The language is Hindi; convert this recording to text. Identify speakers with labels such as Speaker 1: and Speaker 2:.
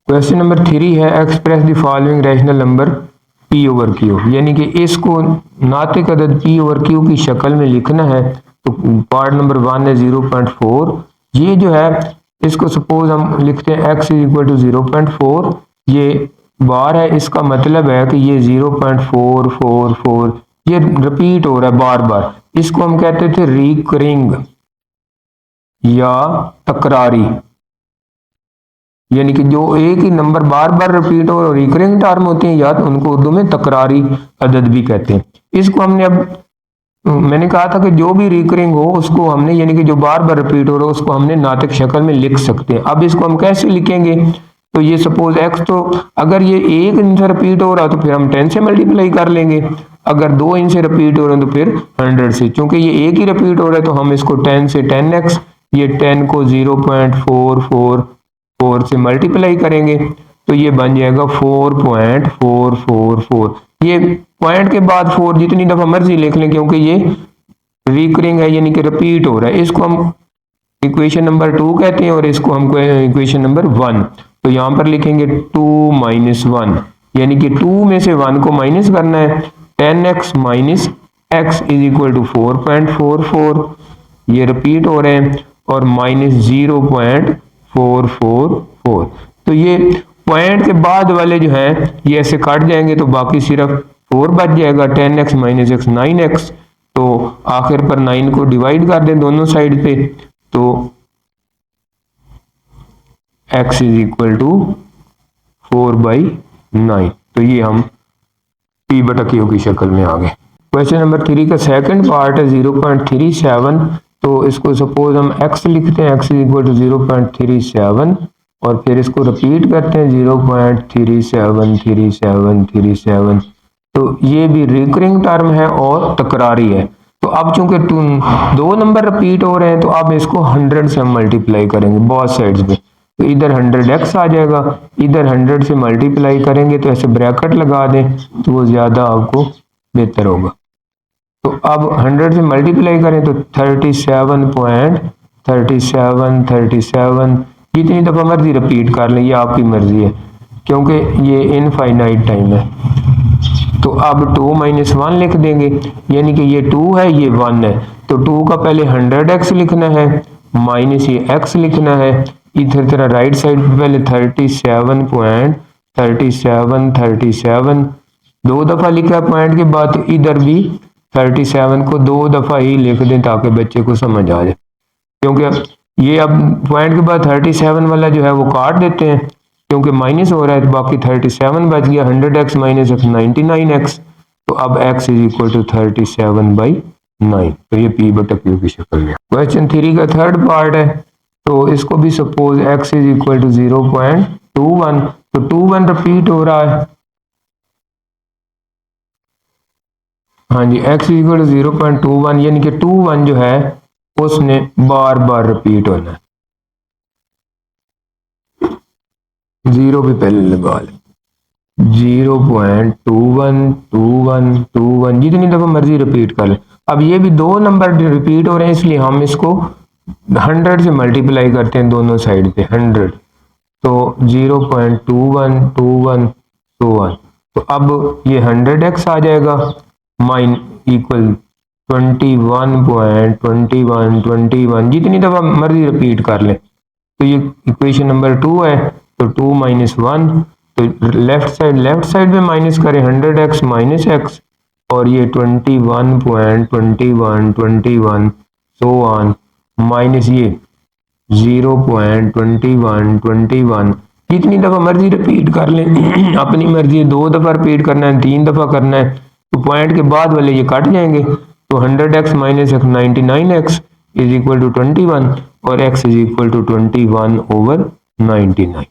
Speaker 1: क्वेश्चन नंबर 3 है express the following rational number P over Q, यानी कि इसको नातिक अदद पी ओवर क्यू की शक्ल में लिखना है। तो पार्ट नंबर 1 है 0.4। ये जो है इसको सपोज हम लिखते हैं x इज इक्वल टू 0.4, ये बार है, इसका मतलब है कि ये 0.444 ये रिपीट हो रहा है बार बार। इसको हम कहते थे रिकरिंग या तकरारी, यानी कि जो एक ही नंबर बार बार रिपीट हो रिकरिंग टर्म होते हैं या तो उनको उर्दू में तकरारी अदद भी कहते हैं। इसको हमने अब मैंने कहा था कि जो भी रिकरिंग हो उसको हमने, यानी कि जो बार बार रिपीट हो रहा है उसको हमने नातिक शक्ल में लिख सकते हैं। अब इसको हम कैसे लिखेंगे, तो ये सपोज x, तो अगर ये एक इनसे रिपीट हो रहा है तो फिर हम 10 से मल्टीप्लाई कर लेंगे, अगर 2 इनसे रिपीट हो रहे हैं तो फिर 100 से। चूंकि ये एक ही रिपीट हो रहा है तो हम इसको 10 से 10x, ये 10 को 0.444 से मल्टीप्लाई करेंगे तो ये बन जाएगा 4.444। ये पॉइंट के बाद 4 जितनी दफा मर्जी लिख लें क्योंकि ये रिकरिंग है, यानी कि रिपीट हो रहा है। इसको हम इक्वेशन नंबर 2 कहते हैं और इसको हम इक्वेशन नंबर 1। तो यहाँ पर लिखेंगे 2 - 1, यानी कि 2 में से 1 को माइनस करना है। 10x minus x is equal to 4.44, ये रिपीट हो रहे हैं, और माइनस 0.444। तो ये पॉइंट के बाद वाले जो हैं ये ऐसे काट जाएंगे तो बाकी सिर्फ 4 बच जाएगा। 10x माइनस x 9x, तो आखिर पर 9 को डिवाइड कर दें दोनों साइड पे, तो x इज इक्वल टू 4/9। तो ये हम p बटा q की शक्ल में आ गए। क्वेश्चन नंबर 3 का सेकंड पार्ट है 0.37। तो इसको सपोज हम x लिखते हैं, x इज इक्वल टू 0.37 और फिर इसको रिपीट करते हैं 0.373737। तो ये भी रिकरिंग टर्म है और तकरारी है। तो अब चूंकि 2 नंबर रिपीट हो रहे हैं तो अब इसको 100 से हम मल्टीप्लाई करेंगे बोथ साइड्स पे, तो इधर 100x आ जाएगा, इधर 100 से मल्टीप्लाई करेंगे तो ऐसे ब्रैकेट लगा दें तो वो ज्यादा आपको बेहतर होगा। तो अब 100 से मल्टीप्लाई करें तो 37.37 जितनी दफा मर्जी रिपीट कर लें, ये आपकी मर्जी है क्योंकि ये इनफाइनाइट टाइम है। तो अब 2 - 1 लिख देंगे, यानी कि ये 2 है ये 1 है, तो 2 का पहले 100x लिखना है माइनस ये x लिखना है। इधर तरह राइट साइड पे पहले 37 दो दफा लिखा पॉइंट के बाद, तो इधर भी 37 को 2 दफा ही लिख दें ताकि बच्चे को समझ आ जाए। क्योंकि ये अब पॉइंट के बाद 37 वाला जो है वो काट देते हैं क्योंकि माइनस हो रहा है, तो बाकी 37 बच गया। 100x माइनस x 99x, तो अब x इज इक्वल टू 37/9। तो ये p बटा q की शक्ल में। क्वेश्चन 3 का थर्ड पार्ट है, तो इसको भी suppose x is equal to 0.21, तो 21 रिपीट हो रहा है। हाँ जी, x इज इक्वल टू 0.21, यानी कि 21 जो है उसने बार बार रिपीट होना है। 0 भी पहले लगा लें, 0.21 जितनी दफा मर्जी रिपीट कर लें। अब ये भी 2 नंबर रिपीट हो रहे हैं इसलिए हम इसको 100 से मल्टीप्लाई करते हैं दोनों साइड पे 100, तो 0.2121 so on। तो अब ये 100x आ जाएगा माइन इक्वल 21.21 जितनी दफा मर्जी रिपीट कर लें। तो ये इक्वेशन नंबर 2 है, तो 2 - 1, तो लेफ्ट साइड में माइनस करें 100x माइनस x, और ये 21.21 सो ऑन, माइनस ये 0.21 जितनी दफा मर्जी रिपीट कर लें अपनी मर्जी, 2 दफा रिपीट करना है 3 दफा करना है, तो पॉइंट के बाद वाले ये कट जाएंगे। तो 100x minus x 99x is equal to 21 और x इज इक्वल टू 21/99।